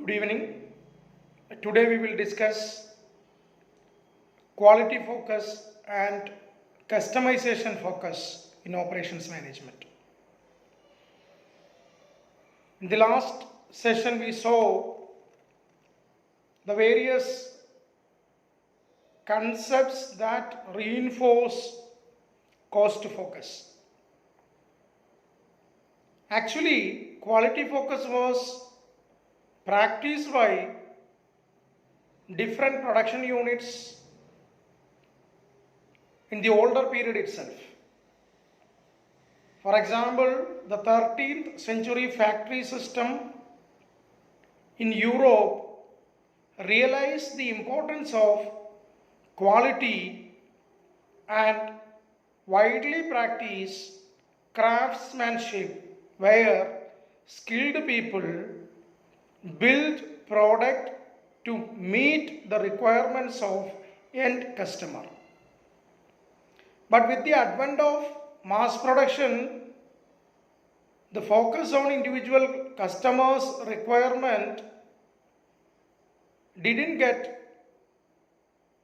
Good evening. Today we will discuss quality focus and customization focus in operations management. In the last session, we saw the various concepts that reinforce cost focus. Actually, quality focus was practiced by different production units in the older period itself. For example, the 13th century factory system in Europe realized the importance of quality and widely practiced craftsmanship, where skilled people build product to meet the requirements of end customer. But with the advent of mass production, the focus on individual customers' requirement didn't get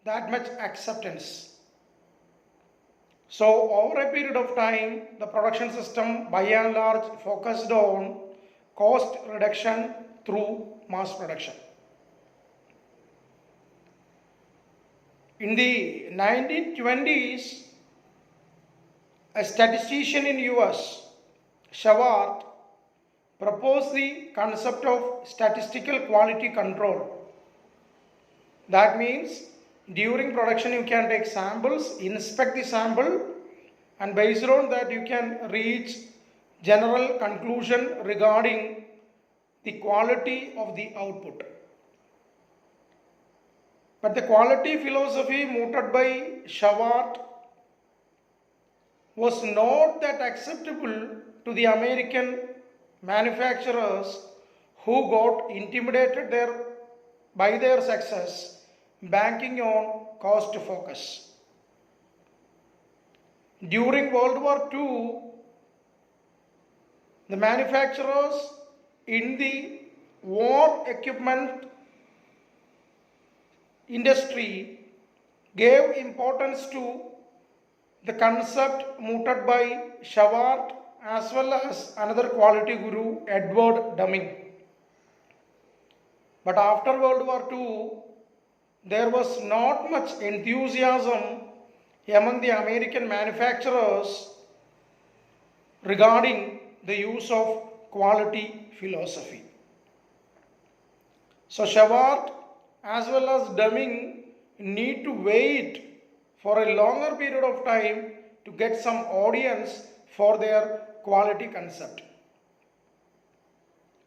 that much acceptance. So over a period of time, the production system by and large focused on cost reduction through mass production. In the 1920s, a statistician in US, Shawart, proposed the concept of statistical quality control. That means during production you can take samples, inspect the sample, and based on that you can reach general conclusion regarding the quality of the output. But the quality philosophy mooted by Shawart was not that acceptable to the American manufacturers who got intimidated by their success, banking on cost focus. During World War II, the manufacturers in the war equipment industry gave importance to the concept mooted by Shawart as well as another quality guru, Edward Deming. But after World War II, there was not much enthusiasm among the American manufacturers regarding the use of quality philosophy. So Shawart as well as Deming need to wait for a longer period of time to get some audience for their quality concept.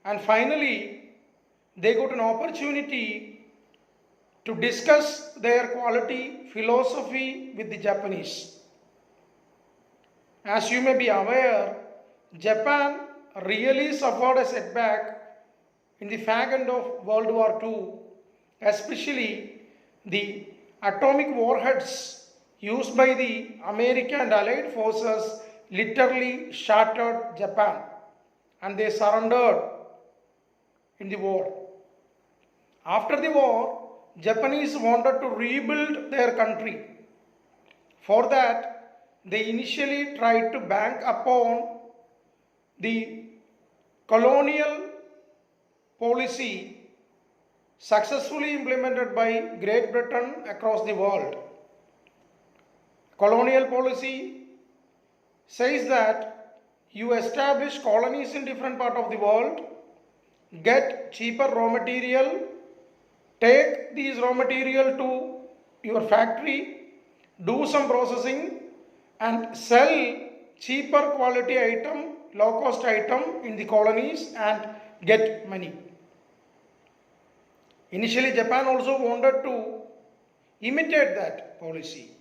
And finally, they got an opportunity to discuss their quality philosophy with the Japanese. As you may be aware, Japan really suffered a setback in the fag end of World War II, especially the atomic warheads used by the American and Allied forces literally shattered Japan and they surrendered in the war. After the war, Japanese wanted to rebuild their country. For that, they initially tried to bank upon the colonial policy successfully implemented by Great Britain across the world. Colonial policy says that you establish colonies in different parts of the world, get cheaper raw material, take these raw material to your factory, do some processing and sell cheaper quality item, low cost item in the colonies and get money. Initially, Japan also wanted to imitate that policy.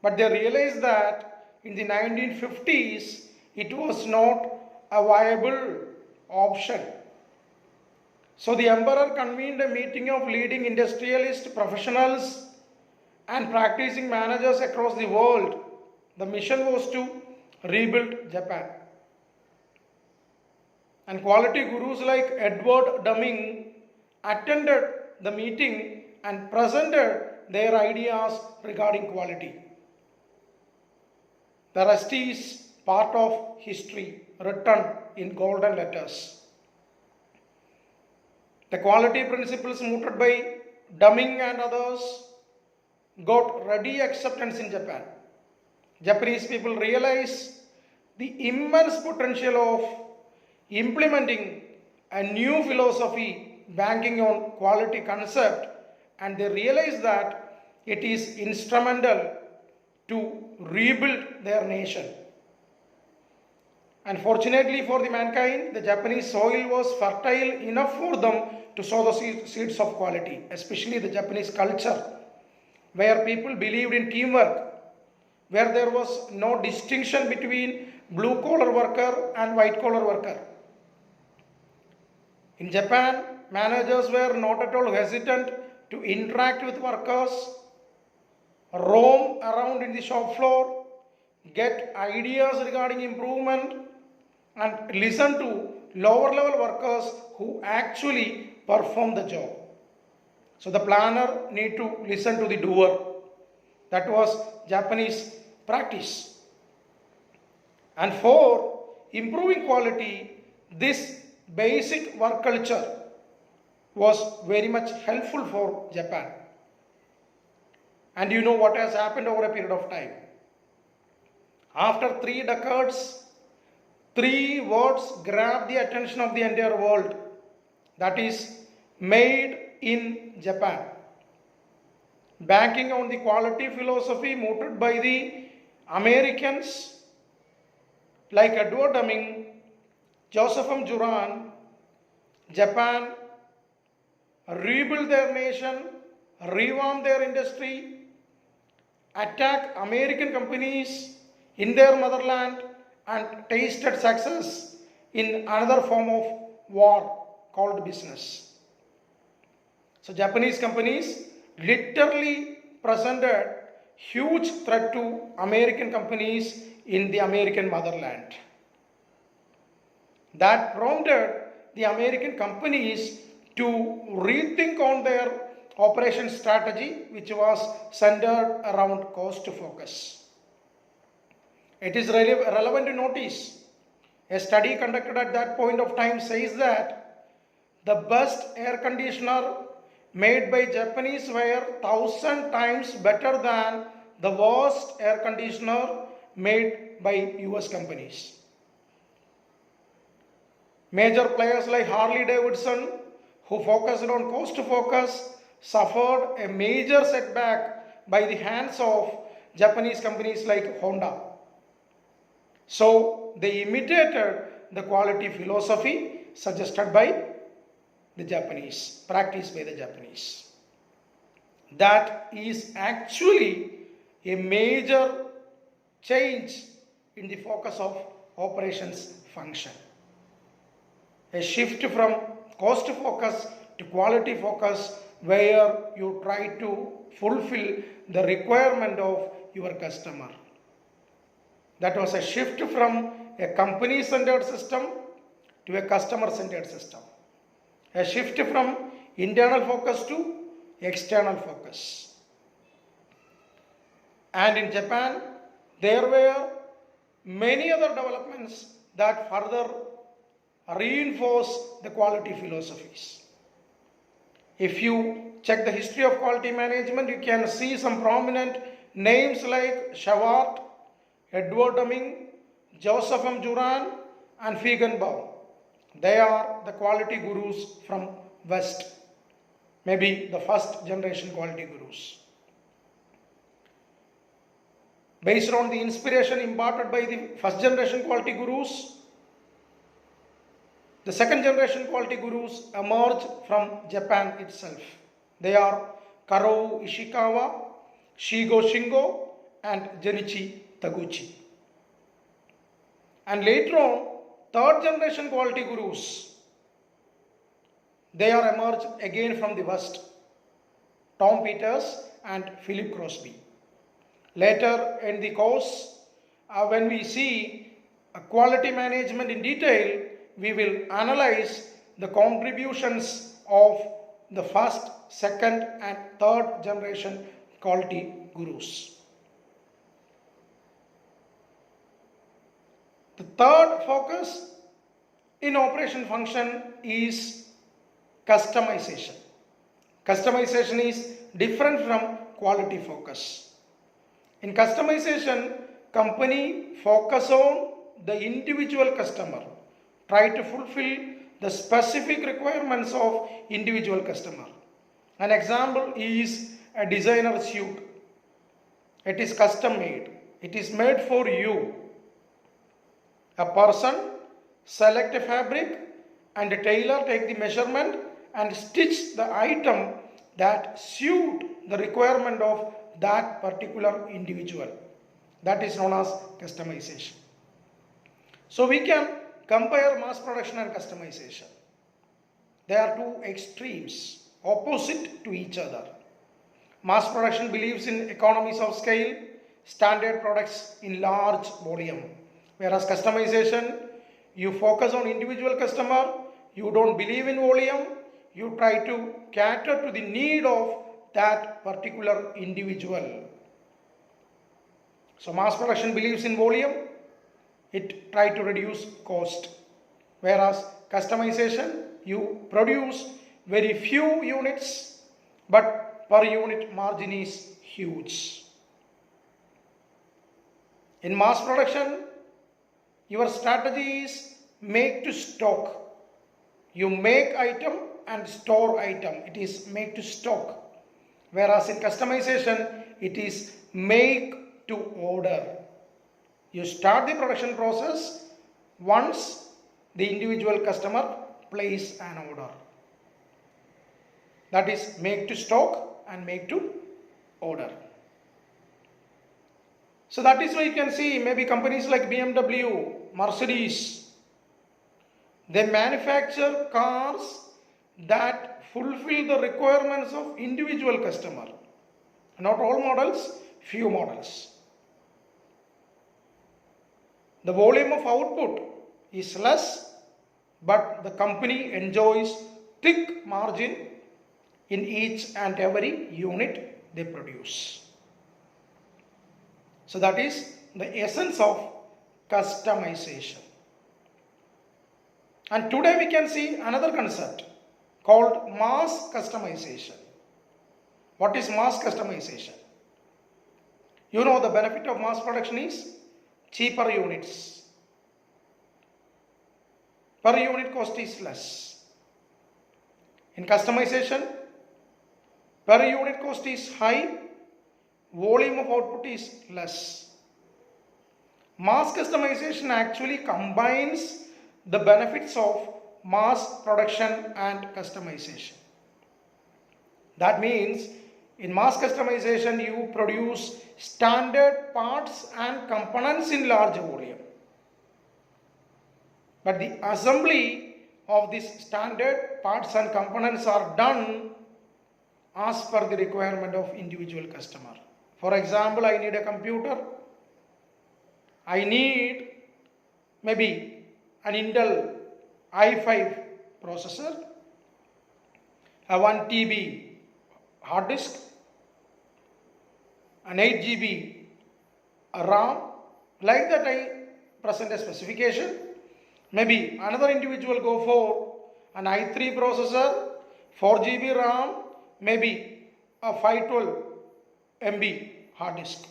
But they realized that in the 1950s, it was not a viable option. So the emperor convened a meeting of leading industrialist professionals and practicing managers across the world. The mission was to rebuild Japan. And quality gurus like Edward Deming attended the meeting and presented their ideas regarding quality. The rest is part of history written in golden letters. The quality principles mooted by Deming and others got ready acceptance in Japan. Japanese people realized the immense potential of implementing a new philosophy banking on quality concept, and they realized that it is instrumental to rebuild their nation. And fortunately for the mankind, the Japanese soil was fertile enough for them to sow the seeds of quality, especially the Japanese culture, where people believed in teamwork, where there was no distinction between blue collar worker and white collar worker. In Japan, managers were not at all hesitant to interact with workers, roam around in the shop floor, get ideas regarding improvement, and listen to lower level workers who actually perform the job. So the planner need to listen to the doer. That was Japanese practice. And for improving quality, this basic work culture was very much helpful for Japan. And you know what has happened over a period of time. After 3 decades, 3 words grabbed the attention of the entire world. That is, made in Japan. Banking on the quality philosophy mooted by the Americans like Edward Deming, Joseph M. Juran, Japan rebuild their nation, revamp their industry, attack American companies in their motherland, and tasted success in another form of war called business. So Japanese companies literally presented huge threat to American companies in the American motherland. That prompted the American companies to rethink on their operation strategy, which was centered around cost focus. It is relevant to notice a study conducted at that point of time says that the best air conditioner made by Japanese were 1,000 times better than the worst air conditioner made by US companies. Major players like Harley Davidson, who focused on cost focus, suffered a major setback by the hands of Japanese companies like Honda. So they imitated the quality philosophy suggested by the Japanese, practiced by the Japanese. That is actually a major change in the focus of operations function. A shift from cost focus to quality focus, where you try to fulfill the requirement of your customer. That was a shift from a company centered system to a customer centered system. A shift from internal focus to external focus. And in Japan, there were many other developments that further reinforce the quality philosophies. If you check the history of quality management, you can see some prominent names like Shawart, Edward Deming, Joseph M. Juran, and Feigenbaum. They are the quality gurus from West, maybe the first generation quality gurus. Based on the inspiration imparted by the first generation quality gurus, the second generation quality gurus emerged from Japan itself. They are Karou Ishikawa, Shigo Shingo, and Jenichi Taguchi. And later on, third generation quality gurus, they are emerged again from the West, Tom Peters and Philip Crosby. Later in the course, when we see quality management in detail, we will analyze the contributions of the first, second and third generation quality gurus. The third focus in operation function is customization. Customization is different from quality focus. In customization, company focus on the individual customer, try to fulfill the specific requirements of individual customer. An example is a designer suit. It is custom made. It is made for you. A person select a fabric and a tailor take the measurement and stitch the item that suit the requirement of that particular individual. That is known as customization. So we can compare mass production and customization. They are two extremes, opposite to each other. Mass production believes in economies of scale, standard products in large volume. Whereas customization, you focus on individual customer, you don't believe in volume, you try to cater to the need of that particular individual. So mass production believes in volume, it try to reduce cost. Whereas customization, you produce very few units, but per unit margin is huge. In mass production, your strategy is make to stock. You make item and store item. It is make to stock. Whereas in customization, it is make to order. You start the production process once the individual customer place an order. That is make to stock and make to order. So that is why you can see maybe companies like BMW, Mercedes, they manufacture cars that fulfill the requirements of individual customer. Not all models, few models. The volume of output is less, but the company enjoys thick margin in each and every unit they produce. So that is the essence of customization. And today we can see another concept called mass customization. What is mass customization? You know the benefit of mass production is cheaper units. Per unit cost is less. In customization, per unit cost is high, volume of output is less. Mass customization actually combines the benefits of mass production and customization. That means in mass customization you produce standard parts and components in large volume. But the assembly of these standard parts and components are done as per the requirement of individual customer. For example, I need a computer. I need maybe an Intel i5 processor, a 1 TB hard disk, an 8 GB RAM. Like that I present a specification. Maybe another individual go for an i3 processor, 4 GB RAM, maybe a 512 MB hard disk.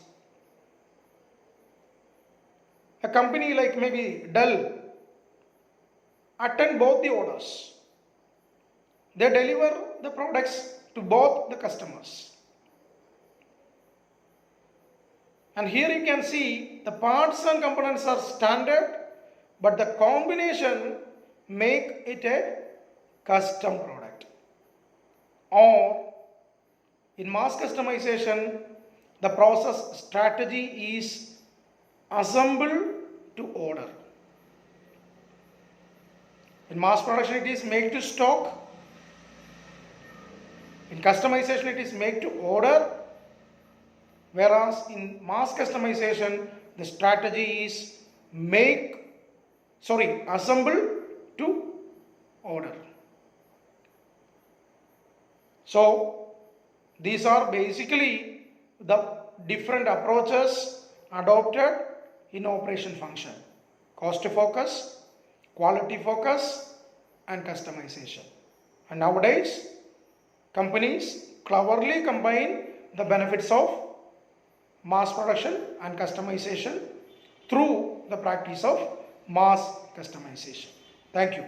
A company like maybe Dell attend both the orders. They deliver the products to both the customers. And here you can see the parts and components are standard, but the combination make it a custom product. Or in mass customization, the process strategy is assemble to order. In mass production it is make to stock. In customization it is make to order. Whereas in mass customization the strategy is assemble So these are basically the different approaches adopted in operation function: cost focus, quality focus, and customization. And nowadays companies cleverly combine the benefits of mass production and customization through the practice of mass customization. Thank you.